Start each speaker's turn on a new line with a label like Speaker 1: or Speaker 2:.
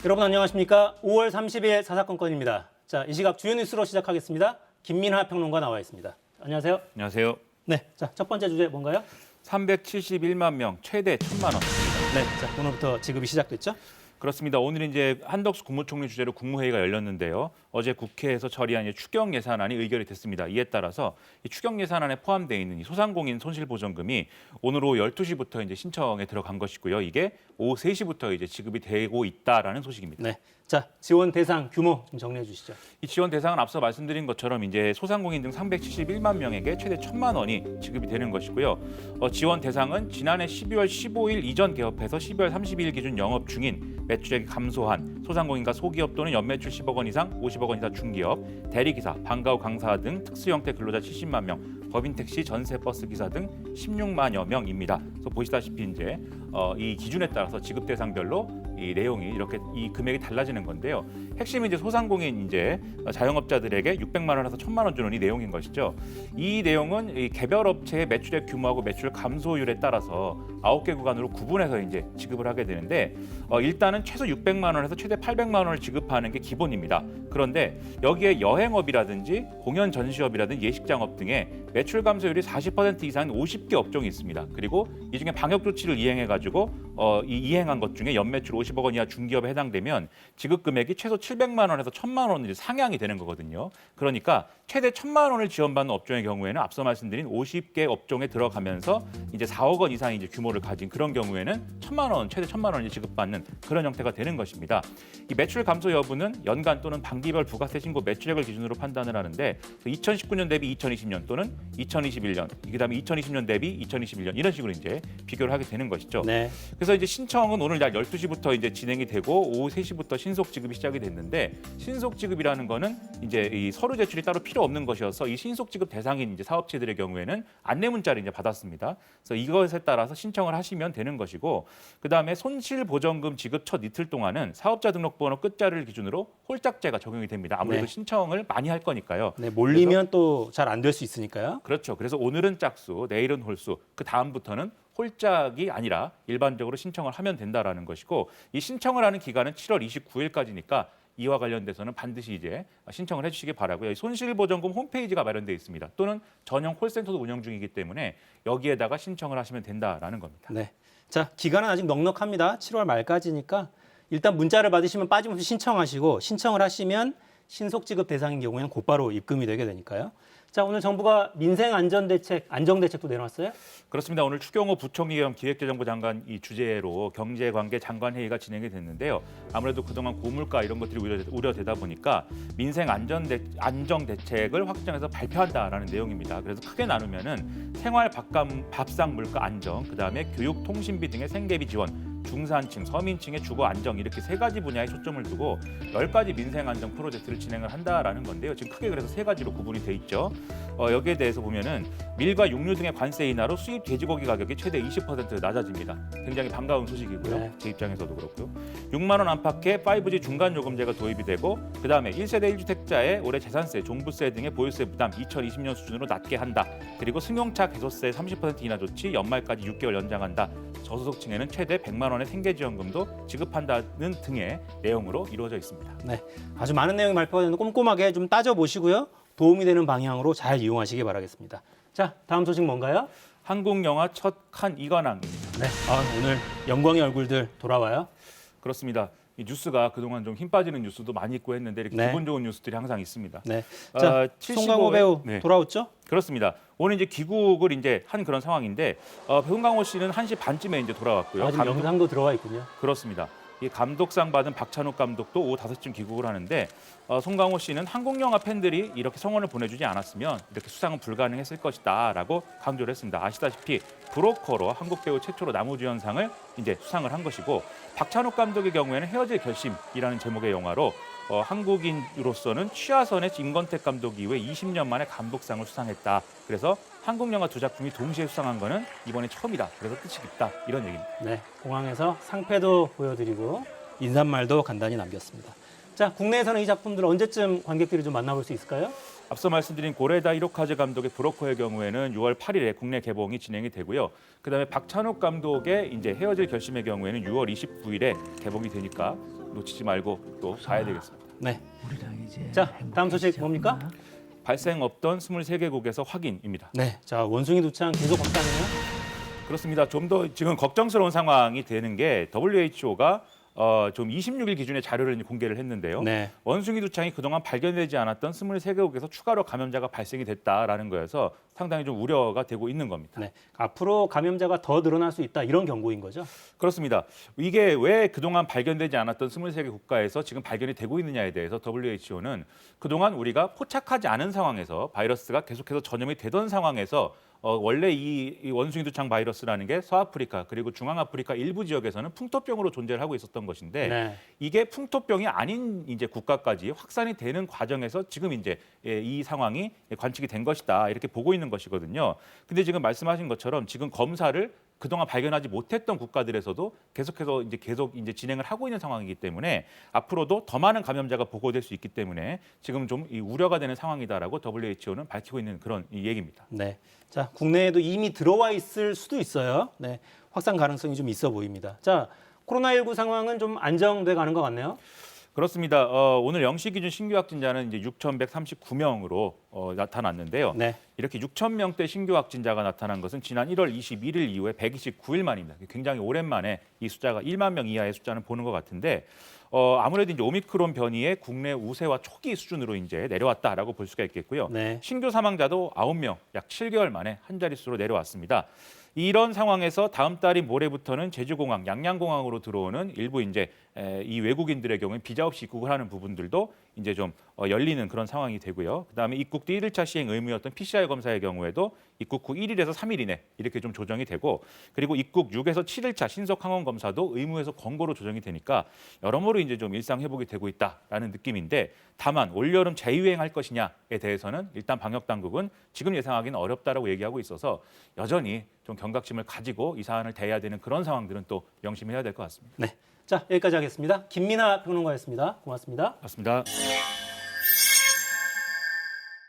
Speaker 1: 여러분 안녕하십니까? 5월 30일 사사건건입니다. 자, 이 시각 주요 뉴스로 시작하겠습니다. 김민하 평론가 나와 있습니다. 안녕하세요.
Speaker 2: 안녕하세요.
Speaker 1: 네, 자, 첫 번째 주제 뭔가요?
Speaker 2: 371만 명, 최대 1,000만 원.
Speaker 1: 네, 자, 오늘부터 지급이 시작됐죠?
Speaker 2: 그렇습니다. 오늘 이제 한덕수 국무총리 주재로 국무회의가 열렸는데요. 어제 국회에서 처리한 이제 추경 예산안이 의결이 됐습니다. 이에 따라서 이 추경 예산안에 포함되어 있는 이 소상공인 손실보전금이 오늘 오후 12시부터 이제 신청에 들어간 것이고요. 이게 오후 3시부터 이제 지급이 되고 있다라는 소식입니다.
Speaker 1: 네, 자, 지원 대상 규모 좀 정리해 주시죠.
Speaker 2: 이 지원 대상은 앞서 말씀드린 것처럼 이제 소상공인 등 371만 명에게 최대 1,000만 원이 지급이 되는 것이고요. 지원 대상은 지난해 12월 15일 이전 개업해서 12월 30일 기준 영업 중인 매출액이 감소한 소상공인과 소기업 또는 연매출 10억 원 이상, 50억 원 이상 중기업, 대리기사, 방과후 강사 등 특수형태 근로자 70만 명, 법인 택시, 전세 버스 기사 등 16만여 명입니다. 그래서 보시다시피 이제 이 기준에 따라서 지급 대상별로 이 내용이 이렇게 이 금액이 달라지는 건데요. 핵심은 이제 소상공인 이제 자영업자들에게 600만 원에서 1,000만 원 주는 이 내용인 것이죠. 이 내용은 이 개별 업체의 매출액 규모하고 매출 감소율에 따라서 9개 구간으로 구분해서 이제 지급을 하게 되는데 일단은 최소 600만 원에서 최대 800만 원을 지급하는 게 기본입니다. 그런데 여기에 여행업이라든지 공연 전시업이라든지 예식장업 등의 매출 감소율이 40% 이상 50개 업종이 있습니다. 그리고 이 중에 방역 조치를 이행해가지고 이행한 것 중에 연매출 50억 원 이하 중기업에 해당되면 지급 금액이 최소 700만 원에서 1,000만 원이 상향이 되는 거거든요. 그러니까 최대 1,000만 원을 지원받는 업종의 경우에는 앞서 말씀드린 50개 업종에 들어가면서 이제 4억 원 이상의 이제 규모를 가진 그런 경우에는 1,000만 원, 최대 1,000만 원이 지급받는 그런 형태가 되는 것입니다. 이 매출 감소 여부는 연간 또는 반기별 부가세 신고 매출액을 기준으로 판단을 하는데 2019년 대비 2020년 또는 2021년, 그다음에 2020년 대비 2021년 이런 식으로 이제 비교를 하게 되는 것이죠.
Speaker 1: 네.
Speaker 2: 그래서 이제 신청은 오늘 약 12시부터 이제 진행이 되고 오후 3시부터 신속 지급이 시작이 됐는데 신속 지급이라는 거는 이제 이 서류 제출이 따로 필요 없는 것이어서 이 신속 지급 대상인 이제 사업체들의 경우에는 안내 문자를 이제 받았습니다. 그래서 이것에 따라서 신청을 하시면 되는 것이고 그다음에 손실보전금 지급 첫 이틀 동안은 사업자 등록번호 끝자리를 기준으로 홀짝제가 적용이 됩니다. 아무래도
Speaker 1: 네.
Speaker 2: 신청을 많이 할 거니까요.
Speaker 1: 네, 몰리면 또 잘 안 될 수 있으니까요.
Speaker 2: 그렇죠. 그래서 오늘은 짝수, 내일은 홀수, 그 다음부터는 홀짝이 아니라 일반적으로 신청을 하면 된다라는 것이고 이 신청을 하는 기간은 7월 29일까지니까 이와 관련돼서는 반드시 이제 신청을 해주시기 바라고요. 손실보전금 홈페이지가 마련되어 있습니다. 또는 전용 콜센터도 운영 중이기 때문에 여기에다가 신청을 하시면 된다라는 겁니다.
Speaker 1: 네, 자, 기간은 아직 넉넉합니다. 7월 말까지니까 일단 문자를 받으시면 빠짐없이 신청하시고 신청을 하시면 신속 지급 대상인 경우에는 곧바로 입금이 되게 되니까요. 자, 오늘 정부가 민생안전대책, 안정대책도 내놨어요?
Speaker 2: 그렇습니다. 오늘 추경호 부총리 겸 기획재정부 장관 이 주재로 경제관계 장관 회의가 진행이 됐는데요. 아무래도 그동안 고물가 이런 것들이 우려되다 보니까 민생 안정 대책을 확정해서 발표한다라는 내용입니다. 그래서 크게 나누면은 생활 밥상 물가 안정, 그다음에 교육 통신비 등의 생계비 지원, 중산층, 서민층의 주거 안정 이렇게 세 가지 분야에 초점을 두고 10가지 민생 안정 프로젝트를 진행을 한다라는 건데요. 지금 크게 그래서 세 가지로 구분이 돼 있죠. 여기에 대해서 보면은 밀과 육류 등의 관세 인하로 수입 돼지고기 가격이 최대 20% 낮아집니다. 굉장히 반가운 소식이고요.
Speaker 1: 네.
Speaker 2: 제 입장에서도 그렇고요. 6만 원 안팎의 5G 중간 요금제가 도입이 되고 그다음에 1세대 1주택자의 올해 재산세, 종부세 등의 보유세 부담 2020년 수준으로 낮게 한다. 그리고 승용차 개소세 30% 인하 조치 연말까지 6개월 연장한다. 저소득층에는 최대 100만 원의 생계지원금도 지급한다는 등의 내용으로 이루어져 있습니다.
Speaker 1: 네, 아주 많은 내용이 발표가 되는데 꼼꼼하게 좀 따져보시고요. 도움이 되는 방향으로 잘 이용하시기 바라겠습니다. 자, 다음 소식 뭔가요?
Speaker 2: 한국 영화 첫 칸 이관왕입니다.
Speaker 1: 네, 오늘 영광의 얼굴들 돌아와요.
Speaker 2: 그렇습니다. 이 뉴스가 그동안 좀 힘 빠지는 뉴스도 많이 있고 했는데 이렇게
Speaker 1: 네.
Speaker 2: 기분 좋은 뉴스들이 항상 있습니다.
Speaker 1: 네, 자,
Speaker 2: 75회
Speaker 1: 송강호 배우
Speaker 2: 네.
Speaker 1: 돌아왔죠?
Speaker 2: 그렇습니다. 오늘 이제 귀국을 이제 한 그런 상황인데 송강호 씨는 1시 반쯤에 이제 돌아왔고요.
Speaker 1: 지금 영상도 들어와 있군요.
Speaker 2: 그렇습니다. 이 감독상 받은 박찬욱 감독도 오후 5시쯤 귀국을 하는데 송강호 씨는 한국 영화 팬들이 이렇게 성원을 보내주지 않았으면 이렇게 수상은 불가능했을 것이다라고 강조를 했습니다. 아시다시피 브로커로 한국 배우 최초로 남우주연상을 이제 수상을 한 것이고 박찬욱 감독의 경우에는 헤어질 결심이라는 제목의 영화로 한국인으로서는 취하선의 임권택 감독 이후에 20년 만에 감독상을 수상했다. 그래서 한국 영화 두 작품이 동시에 수상한 거는 이번이 처음이다. 그래서 뜻이 깊다. 이런 얘기입니다.
Speaker 1: 네, 공항에서 상패도 보여드리고 인사말도 간단히 남겼습니다. 자, 국내에서는 이 작품들 언제쯤 관객들이 좀 만나볼 수 있을까요?
Speaker 2: 앞서 말씀드린 고레다 히로카즈 감독의 브로커의 경우에는 6월 8일에 국내 개봉이 진행이 되고요. 그다음에 박찬욱 감독의 이제 헤어질 결심의 경우에는 6월 29일에 개봉이 되니까 놓치지 말고 또 봐야 되겠습니다.
Speaker 1: 네. 자, 다음 소식 뭡니까?
Speaker 2: 발생 없던 23개국에서 확인입니다.
Speaker 1: 네. 자, 원숭이 두창 계속 확산해요?
Speaker 2: 그렇습니다. 좀 더 지금 걱정스러운 상황이 되는 게 WHO가 좀 26일 기준의 자료를 공개를 했는데요.
Speaker 1: 네.
Speaker 2: 원숭이 두창이 그동안 발견되지 않았던 23개국에서 추가로 감염자가 발생이 됐다라는 거여서 상당히 좀 우려가 되고 있는 겁니다.
Speaker 1: 네. 앞으로 감염자가 더 늘어날 수 있다 이런 경고인 거죠?
Speaker 2: 그렇습니다. 이게 왜 그동안 발견되지 않았던 23개 국가에서 지금 발견이 되고 있느냐에 대해서 WHO는 그동안 우리가 포착하지 않은 상황에서 바이러스가 계속해서 전염이 되던 상황에서 원래 이 원숭이 두창 바이러스라는 게 서아프리카 그리고 중앙아프리카 일부 지역에서는 풍토병으로 존재를 하고 있었던 것인데
Speaker 1: 네.
Speaker 2: 이게 풍토병이 아닌 이제 국가까지 확산이 되는 과정에서 지금 이제 이 상황이 관측이 된 것이다 이렇게 보고 있는 것이거든요. 근데 지금 말씀하신 것처럼 지금 검사를 그동안 발견하지 못했던 국가들에서도 계속해서 계속 진행을 하고 있는 상황이기 때문에 앞으로도 더 많은 감염자가 보고될 수 있기 때문에 지금 좀 우려가 되는 상황이다라고 WHO는 밝히고 있는 그런 얘기입니다.
Speaker 1: 네. 자, 국내에도 이미 들어와 있을 수도 있어요. 네. 확산 가능성이 좀 있어 보입니다. 자, 코로나19 상황은 좀 안정돼 가는 것 같네요.
Speaker 2: 그렇습니다. 오늘 0시 기준 신규 확진자는 이제 6,139명으로 나타났는데요.
Speaker 1: 네.
Speaker 2: 이렇게 6,000명대 신규 확진자가 나타난 것은 지난 1월 21일 이후에 129일 만입니다. 굉장히 오랜만에 이 숫자가 1만 명 이하의 숫자는 보는 것 같은데 아무래도 이제 오미크론 변이의 국내 우세와 초기 수준으로 이제 내려왔다라고 볼 수가 있겠고요.
Speaker 1: 네.
Speaker 2: 신규 사망자도 9명, 약 7개월 만에 한 자릿수로 내려왔습니다. 이런 상황에서 다음 달인 모레부터는 제주공항, 양양공항으로 들어오는 일부 이제 이 외국인들의 경우에 비자 없이 입국을 하는 부분들도 이제 좀 열리는 그런 상황이 되고요. 그다음에 입국 뒤 1일차 시행 의무였던 PCR 검사의 경우에도 입국 후 1일에서 3일 이내 이렇게 좀 조정이 되고 그리고 입국 6에서 7일차 신속 항원 검사도 의무에서 권고로 조정이 되니까 여러모로 이제 좀 일상 회복이 되고 있다라는 느낌인데 다만 올여름 재유행할 것이냐에 대해서는 일단 방역 당국은 지금 예상하기는 어렵다라고 얘기하고 있어서 여전히 좀 경각심을 가지고 이 사안을 대해야 되는 그런 상황들은 또 명심해야 될 것 같습니다.
Speaker 1: 네. 자, 여기까지 하겠습니다. 김민하 평론가였습니다. 고맙습니다.
Speaker 2: 맞습니다.